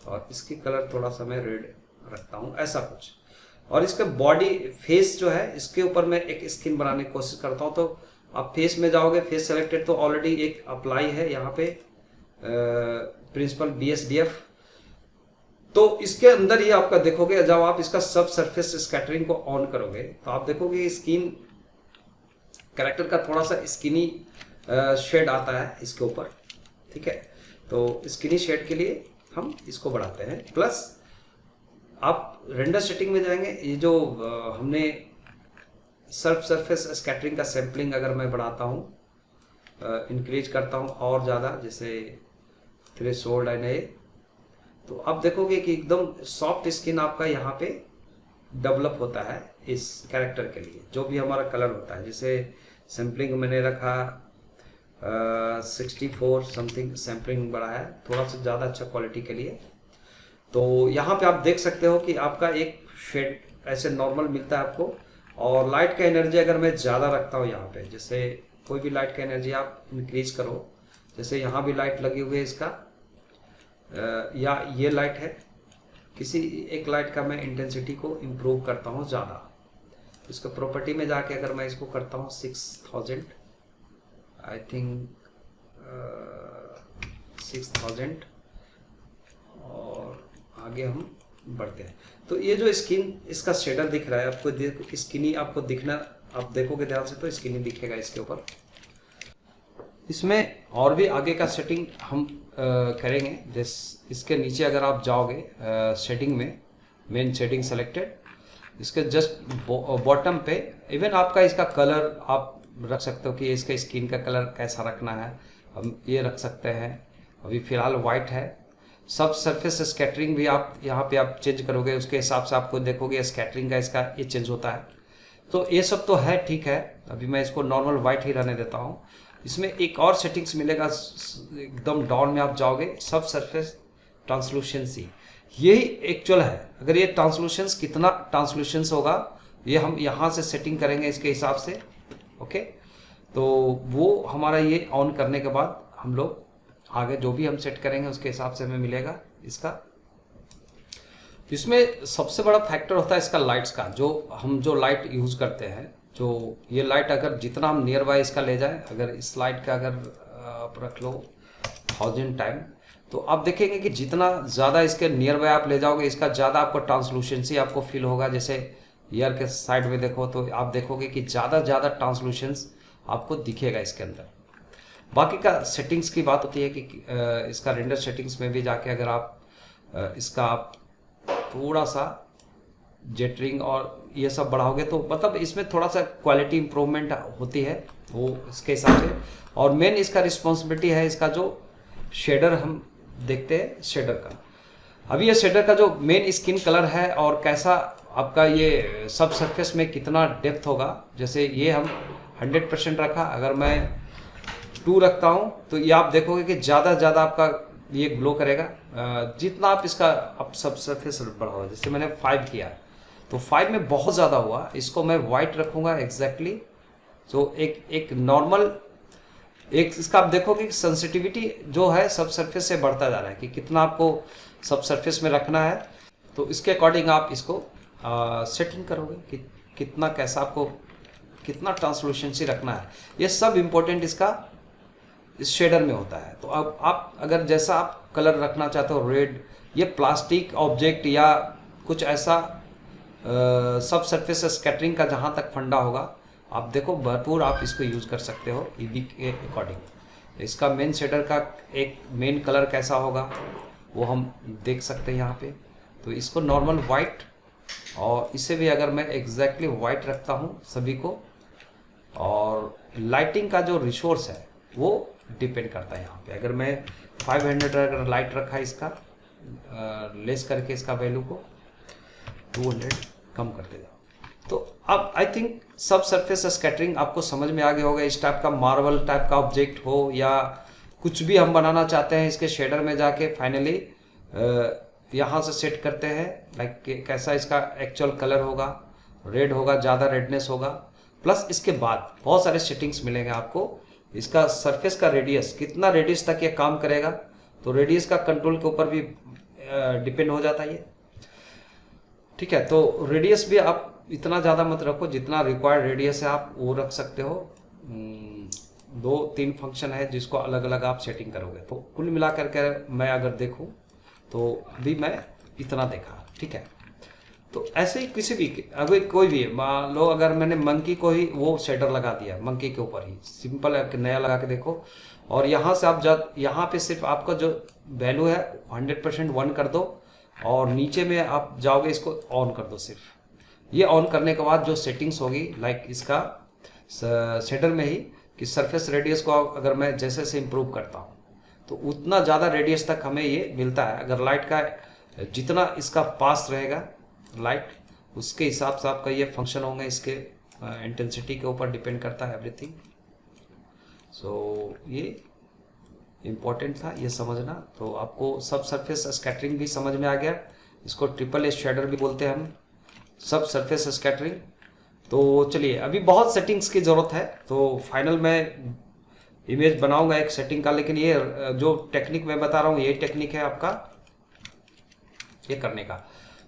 और इसकी कलर थोड़ा सा मैं रेड रखता हूँ, ऐसा कुछ। और इसका बॉडी फेस जो है इसके ऊपर मैं एक स्किन बनाने की कोशिश करता हूँ। तो आप फेस में जाओगे, फेस सेलेक्टेड, तो ऑलरेडी एक अप्लाई है यहाँ पे प्रिंसिपल BSDF। तो इसके अंदर ही आपका देखोगे, जब आप इसका सब सरफेस स्कैटरिंग को ऑन करोगे तो आप देखोगे स्किन कैरेक्टर का थोड़ा सा स्किनी शेड आता है इसके ऊपर, ठीक है। तो स्किनी शेड के लिए हम इसको बढ़ाते हैं। प्लस आप रेंडर सेटिंग में जाएंगे, ये जो हमने सरफेस स्कैटरिंग का सैम्पलिंग अगर मैं बढ़ाता हूँ, इंक्रीज करता हूँ और ज़्यादा, जैसे थ्रेशोल्ड है ये, तो आप देखोगे कि एकदम सॉफ्ट स्किन आपका यहाँ पे डेवलप होता है इस कैरेक्टर के लिए, जो भी हमारा कलर होता है। जैसे सैम्पलिंग मैंने रखा 64 समथिंग सैम्पलिंग बढ़ा है, थोड़ा सा ज़्यादा अच्छा क्वालिटी के लिए। तो यहाँ पे आप देख सकते हो कि आपका एक शेड ऐसे नॉर्मल मिलता है आपको, और लाइट का एनर्जी अगर मैं ज़्यादा रखता हूँ यहाँ पे, जैसे कोई भी लाइट का एनर्जी आप इंक्रीज करो, जैसे यहाँ भी लाइट लगी हुई है इसका या ये लाइट है, किसी एक लाइट का मैं इंटेंसिटी को इम्प्रूव करता हूँ ज़्यादा, इसका प्रॉपर्टी में जाके अगर मैं इसको करता हूँ 6000, आई थिंक 6000, और आगे हम बढ़ते हैं। तो ये जो स्किन इसका शेडर दिख रहा है आपको, स्किनी आपको दिखना, आप देखोगे ध्यान से तो स्किनी दिखेगा इसके ऊपर। इसमें और भी आगे का सेटिंग हम करेंगे। इसके नीचे अगर आप जाओगे सेटिंग में, मेन सेटिंग सेलेक्टेड, इसके जस्ट बॉटम पे इवन आपका इसका कलर आप रख सकते हो कि इसका स्किन का कलर कैसा रखना है, हम ये रख सकते हैं। अभी फिलहाल वाइट है। सब सरफेस स्कैटरिंग भी आप यहाँ पे आप चेंज करोगे, उसके हिसाब से आपको देखोगे स्कैटरिंग का इसका ये चेंज होता है। तो ये सब तो है, ठीक है। अभी मैं इसको नॉर्मल वाइट ही रहने देता हूँ। इसमें एक और सेटिंग्स मिलेगा, एकदम डाउन में आप जाओगे, सब सरफेस ट्रांसलूसेंसी, यही एक्चुअल है। अगर ये ट्रांसलूसेंस कितना ट्रांसलूसेंस होगा ये हम यहाँ से सेटिंग करेंगे इसके हिसाब से। ओके, तो वो हमारा ये ऑन करने के बाद हम लोग आगे जो भी हम सेट करेंगे उसके हिसाब से हमें मिलेगा इसका। इसमें सबसे बड़ा फैक्टर होता है इसका लाइट्स का, जो लाइट यूज करते हैं। जो ये लाइट अगर जितना हम नियर बाय इसका ले जाए, अगर इस लाइट का अगर आप रख लो 1000 टाइम, तो आप देखेंगे कि जितना ज़्यादा इसके नियर बाय आप ले जाओगे इसका ज़्यादा आपको ट्रांसलूसेंसी आपको फील होगा। जैसे ईयर के साइड में देखो तो आप देखोगे कि ज़्यादा ट्रांसलूसेंस आपको दिखेगा इसके अंदर। बाकी का सेटिंग्स की बात होती है कि इसका रेंडर सेटिंग्स में भी जाके अगर आप इसका आप थोड़ा सा जेटरिंग और ये सब बढ़ाओगे तो मतलब इसमें थोड़ा सा क्वालिटी इंप्रूवमेंट होती है वो इसके हिसाब से। और मेन इसका रिस्पॉन्सिबिलिटी है इसका जो शेडर हम देखते हैं शेडर का। अभी ये शेडर का जो मेन स्किन कलर है और कैसा आपका ये सब सरफेस में कितना डेप्थ होगा, जैसे ये हम 100% रखा, अगर मैं 2 रखता हूँ तो ये आप देखोगे कि ज़्यादा आपका ये ग्लो करेगा। जितना आप इसका आप सब सरफेस बढ़ाओ, जैसे मैंने 5 किया तो 5 में बहुत ज़्यादा हुआ, इसको मैं वाइट रखूँगा एग्जैक्टली। तो एक नॉर्मल एक इसका आप देखोगे कि सेंसिटिविटी जो है सब सरफेस से बढ़ता जा रहा है कि कितना आपको सब सरफेस में रखना है। तो इसके अकॉर्डिंग आप इसको सेटिंग करोगे कि कितना कैसा आपको कितना ट्रांसलूसेंसी रखना है। ये सब इम्पोर्टेंट इसका इस शेडर में होता है। तो अब आप अगर जैसा आप कलर रखना चाहते हो, रेड, ये प्लास्टिक ऑब्जेक्ट या कुछ ऐसा सब सरफेस स्कैटरिंग का जहाँ तक फंडा होगा, आप देखो भरपूर आप इसको यूज कर सकते हो ईबी के अकॉर्डिंग। इसका मेन शेडर का एक मेन कलर कैसा होगा वो हम देख सकते हैं यहाँ पे। तो इसको नॉर्मल वाइट, और इसे भी अगर मैं एग्जैक्टली वाइट रखता हूँ सभी को, और लाइटिंग का जो रिसोर्स है वो डिपेंड करता है यहाँ पे। अगर मैं 500 अगर लाइट रखा है इसका लेस करके इसका वैल्यू को 200 कम करते जाओ, तो अब आई थिंक सब सरफेस स्कैटरिंग आपको समझ में आ गया होगा। इस टाइप का मार्बल टाइप का ऑब्जेक्ट हो या कुछ भी हम बनाना चाहते हैं, इसके शेडर में जाके फाइनली यहाँ से सेट करते हैं लाइक कैसा इसका एक्चुअल कलर होगा, रेड होगा, ज़्यादा रेडनेस होगा। प्लस इसके बाद बहुत सारे सेटिंग्स मिलेंगे आपको। इसका सरफेस का रेडियस, कितना रेडियस तक ये काम करेगा, तो रेडियस का कंट्रोल के ऊपर भी डिपेंड हो जाता है ये। ठीक है, तो रेडियस भी आप इतना ज़्यादा मत रखो, जितना रिक्वायर्ड रेडियस है आप वो रख सकते हो। 2-3 फंक्शन है जिसको अलग अलग आप सेटिंग करोगे। तो कुल मिलाकर के मैं अगर देखूं तो अभी मैं इतना देखा। ठीक है, तो ऐसे ही किसी भी अगर कोई भी मान लो अगर मैंने मंकी को ही वो शेडर लगा दिया, मंकी के ऊपर ही सिंपल एक नया लगा के देखो, और यहाँ से आप यहाँ पे सिर्फ आपका जो वैल्यू है 100% 1 कर दो, और नीचे में आप जाओगे इसको ऑन कर दो। सिर्फ ये ऑन करने के बाद जो सेटिंग्स होगी लाइक इसका शेडर में ही कि सरफेस रेडियस को अगर मैं जैसे से इम्प्रूव करता हूँ तो उतना ज़्यादा रेडियस तक हमें ये मिलता है। अगर लाइट का जितना इसका पास रहेगा लाइट, उसके हिसाब से आपका ये फंक्शन होंगे, इसके इंटेंसिटी के ऊपर डिपेंड करता है एवरीथिंग। सो ये इम्पोर्टेंट था ये समझना। तो आपको सब सरफेस स्कैटरिंग भी समझ में आ गया। इसको ट्रिपल ए शेडर भी बोलते हैं हम, सब सरफेस स्कैटरिंग। तो चलिए, अभी बहुत सेटिंग्स की ज़रूरत है, तो फाइनल में इमेज बनाऊंगा एक सेटिंग का, लेकिन ये जो टेक्निक मैं बता रहा हूँ ये टेक्निक है आपका ये करने का।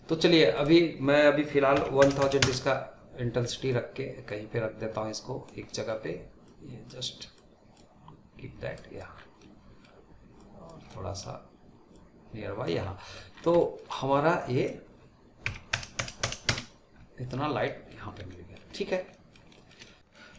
तो चलिए अभी फिलहाल 1000 इसका इंटेंसिटी रख के कहीं पे रख देता हूँ इसको एक जगह पे, ये जस्ट कीप दैट या थोड़ा सा नियर बाय यहाँ। तो हमारा ये इतना लाइट यहाँ पे मिल गया, ठीक है।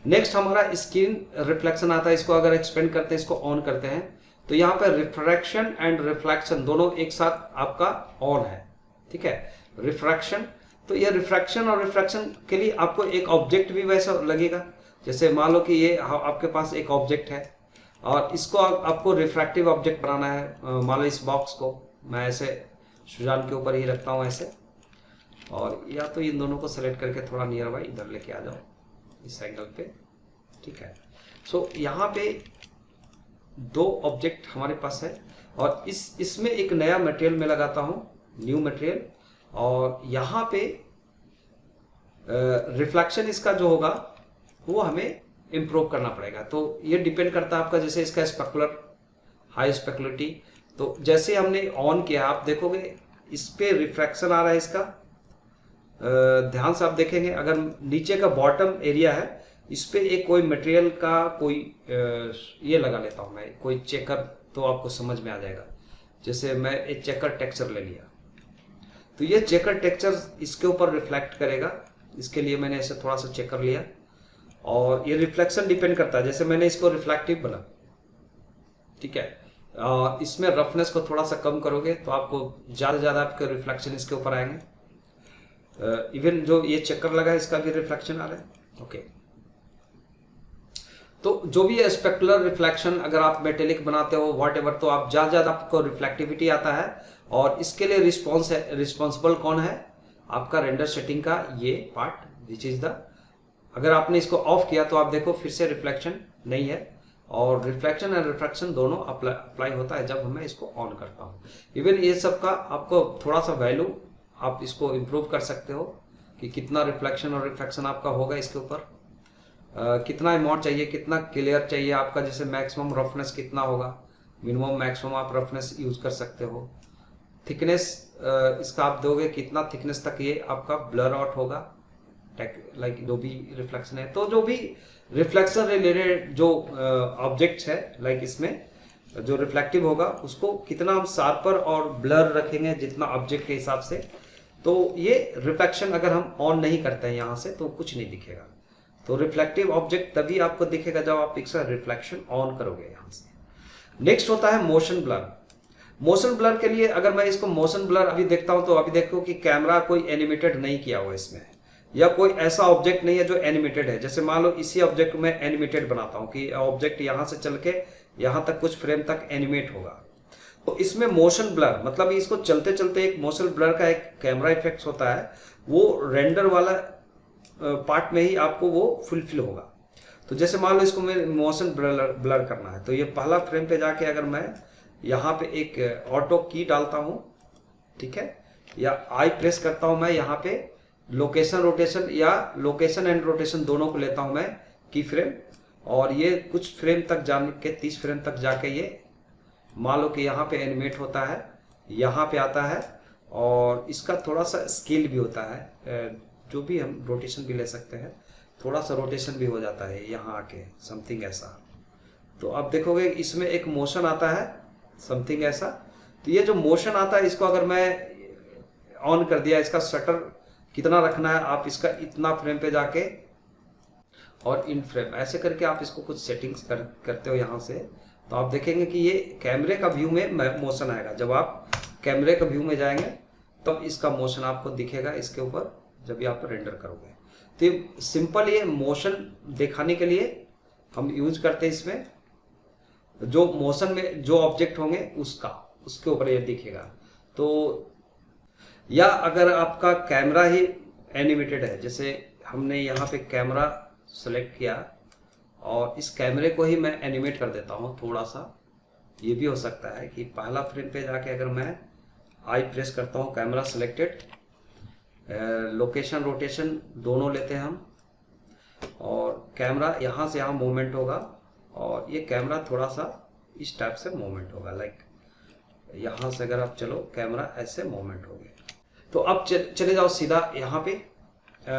नेक्स्ट हमारा स्क्रीन रिफ्लेक्शन आता है, इसको अगर एक्सपेंड करते हैं, इसको ऑन करते हैं, तो यहाँ पे रिफ्रैक्शन एंड रिफ्लेक्शन दोनों एक साथ आपका ऑन है, ठीक है। रिफ्रैक्शन, तो ये रिफ्रैक्शन और रिफ्रैक्शन के लिए आपको एक ऑब्जेक्ट भी वैसा लगेगा। जैसे मान लो कि ये आपके पास एक ऑब्जेक्ट है और इसको आपको रिफ्रैक्टिव ऑब्जेक्ट बनाना है। मान लो इस बॉक्स को मैं ऐसे सुजान के ऊपर ही रखता हूँ ऐसे, और या तो इन दोनों को सेलेक्ट करके थोड़ा नियर बाई इधर लेके आ जाओ इस एंगल पे, ठीक है। सो यहाँ पे दो ऑब्जेक्ट हमारे पास है और इसमें एक नया मटेरियल में लगाता हूँ, न्यू मटेरियल, और यहाँ पे रिफ्लेक्शन इसका जो होगा वो हमें इम्प्रूव करना पड़ेगा। तो ये डिपेंड करता है आपका, जैसे इसका स्पेकुलर हाई स्पेकुलरिटी, तो जैसे हमने ऑन किया आप देखोगे इस पे रिफ्रैक्शन आ रहा है इसका। ध्यान से आप देखेंगे, अगर नीचे का बॉटम एरिया है इस पे एक कोई मटेरियल का कोई ये लगा लेता हूं मैं, कोई चेकर, तो आपको समझ में आ जाएगा। जैसे मैं एक चेकर टेक्सचर ले लिया, तो ये चेकर टेक्सचर इसके ऊपर रिफ्लेक्ट करेगा, इसके लिए मैंने ऐसे थोड़ा सा चेकर लिया। और ये रिफ्लेक्शन डिपेंड करता है, जैसे मैंने इसको रिफ्लेक्टिव बना, ठीक है, इसमें रफनेस को थोड़ा सा कम करोगे तो आपको ज्यादा से ज्यादा आपके रिफ्लेक्शन इसके ऊपर आएंगे। इवन जो ये चक्कर लगा है इसका भी रिफ्लेक्शन आ रहा है, ओके। तो जो भी है स्पेकुलर रिफ्लेक्शन, अगर आप मेटेलिक बनाते हो वॉट एवर, तो आप ज्यादा ज्यादा आपको रिफ्लेक्टिविटी आता है। और इसके लिए रिस्पॉन्सिबल कौन है? आपका रेंडर सेटिंग का ये पार्ट, विच इज द, अगर आपने इसको ऑफ किया तो आप देखो फिर से रिफ्लेक्शन नहीं है, और रिफ्लेक्शन एंड रिफ्रैक्शन दोनों अप्लाई होता है जब मैं इसको ऑन करता हूँ। इवन ये सब का आपको थोड़ा सा वैल्यू आप इसको इम्प्रूव कर सकते हो कि कितना रिफ्लेक्शन और रिफ्रैक्शन आपका होगा इसके ऊपर, कितना अमाउंट चाहिए, कितना क्लियर चाहिए आपका, जैसे मैक्सिमम रफनेस कितना होगा, मिनिमम मैक्सिमम आप रफनेस यूज कर सकते हो। थिकनेस इसका आप दोगे कितना थिकनेस तक ये आपका ब्लर आउट होगा, लाइक जो भी रिफ्लेक्शन है। तो जो भी रिफ्लेक्शन रिलेटेड जो ऑब्जेक्ट्स है, लाइक इसमें जो रिफ्लेक्टिव होगा उसको कितना हम शार्पर और ब्लर रखेंगे जितना ऑब्जेक्ट के हिसाब से, तो ये रिफ्लेक्शन अगर हम ऑन नहीं करते हैं यहाँ से तो कुछ नहीं दिखेगा। तो रिफ्लेक्टिव ऑब्जेक्ट तभी आपको दिखेगा जब आप पिक्सल रिफ्लेक्शन ऑन करोगे यहाँ से। नेक्स्ट होता है मोशन ब्लर। मोशन ब्लर के लिए अगर मैं इसको मोशन ब्लर अभी देखता हूं तो अभी देखो कि कैमरा कोई एनिमेटेड नहीं किया हुआ इसमें, या कोई ऐसा ऑब्जेक्ट नहीं है जो एनिमेटेड है। जैसे मान लो इसी ऑब्जेक्ट में एनिमेटेड बनाता हूं कि ऑब्जेक्ट यहां से चल के यहां तक कुछ फ्रेम तक एनिमेट होगा, तो इसमें मोशन ब्लर मतलब इसको चलते चलते एक मोशन ब्लर का एक कैमरा इफेक्ट होता है, वो रेंडर वाला पार्ट में ही आपको वो फुलफिल होगा। तो जैसे मान लो इसको मैं मोशन ब्लर करना है, तो ये पहला फ्रेम पे जाके अगर मैं यहाँ पे एक ऑटो की डालता हूं, ठीक है, या आई प्रेस करता हूं, मैं यहाँ पे लोकेशन रोटेशन या लोकेशन एंड रोटेशन दोनों को लेता हूं मैं की फ्रेम, और ये कुछ फ्रेम तक जाने के 30 फ्रेम तक जाके ये मान लो कि यहाँ पे एनिमेट होता है, यहाँ पे आता है, और इसका थोड़ा सा स्केल भी होता है, जो भी हम रोटेशन भी ले सकते हैं, थोड़ा सा रोटेशन भी हो जाता है यहाँ आके, समथिंग ऐसा। तो आप देखोगे इसमें एक मोशन आता है समथिंग ऐसा। तो ये जो मोशन आता है इसको अगर मैं ऑन कर दिया, इसका शटर कितना रखना है, आप इसका इतना फ्रेम पे जाके और इन फ्रेम ऐसे करके आप इसको कुछ सेटिंग्स करते हो यहाँ से, तो आप देखेंगे कि ये कैमरे का व्यू में मोशन आएगा। जब आप कैमरे का व्यू में जाएंगे तब तो इसका मोशन आपको दिखेगा इसके ऊपर जब भी आप रेंडर करोगे। तो सिंपल ये मोशन दिखाने के लिए हम यूज करते हैं, इसमें जो मोशन में जो ऑब्जेक्ट होंगे उसके ऊपर ये दिखेगा। तो या अगर आपका कैमरा ही एनिमेटेड है, जैसे हमने यहाँ पे कैमरा सेलेक्ट किया और इस कैमरे को ही मैं एनिमेट कर देता हूँ थोड़ा सा, ये भी हो सकता है कि पहला फ्रेम पे जाके अगर मैं आई प्रेस करता हूँ, कैमरा सिलेक्टेड, लोकेशन रोटेशन दोनों लेते हैं हम, और कैमरा यहाँ से यहाँ मूवमेंट होगा, और ये कैमरा थोड़ा सा इस टाइप से मूवमेंट होगा, लाइक यहाँ से अगर आप चलो कैमरा ऐसे मूवमेंट हो गया। तो अब चले जाओ सीधा यहाँ पे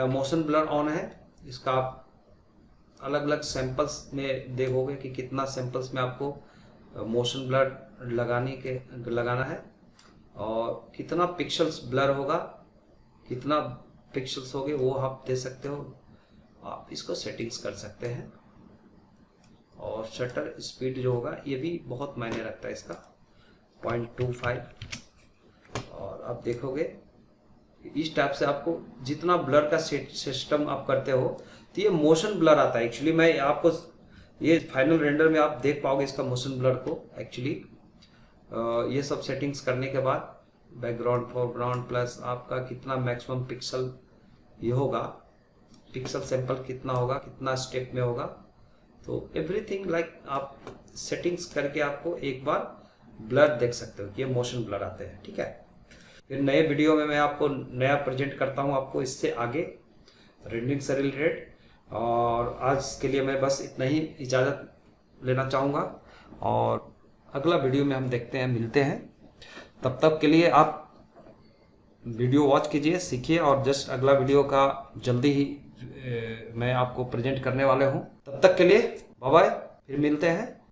मोशन ब्लर ऑन है। इसका आप अलग अलग सैंपल्स में देखोगे कि कितना सैंपल्स में आपको मोशन ब्लर लगाना है और कितना पिक्सल्स ब्लर होगा, कितना पिक्सल्स होंगे वो आप दे सकते हो। आप इसको सेटिंग्स कर सकते हैं। और शटर स्पीड जो होगा ये भी बहुत मायने रखता है इसका, 0.25। और आप देखोगे इस टाइप से आपको जितना ब्लर का सिस्टम आप करते हो तो ये मोशन ब्लर आता है। एक्चुअली मैं आपको ये फाइनल रेंडर में आप देख पाओगे इसका मोशन ब्लर को। एक्चुअली ये सब सेटिंग्स करने के बाद बैकग्राउंड फोरग्राउंड प्लस आपका कितना मैक्सिमम पिक्सल ये होगा, पिक्सल सैंपल कितना होगा, कितना स्टेप में होगा, तो एवरीथिंग लाइक आप सेटिंग्स करके आपको एक बार ब्लर देख सकते हो कि ये मोशन ब्लर आते हैं। ठीक है, फिर नए वीडियो में मैं आपको नया प्रेजेंट करता हूँ आपको इससे आगे रेंडरिंग से रिलेटेड। और आज के लिए मैं बस इतना ही इजाज़त लेना चाहूँगा और अगला वीडियो में हम देखते हैं, मिलते हैं। तब तक के लिए आप वीडियो वॉच कीजिए, सीखिए और जस्ट अगला वीडियो का जल्दी ही मैं आपको प्रेजेंट करने वाले हूँ। तब तक के लिए बाय बाय, फिर मिलते हैं।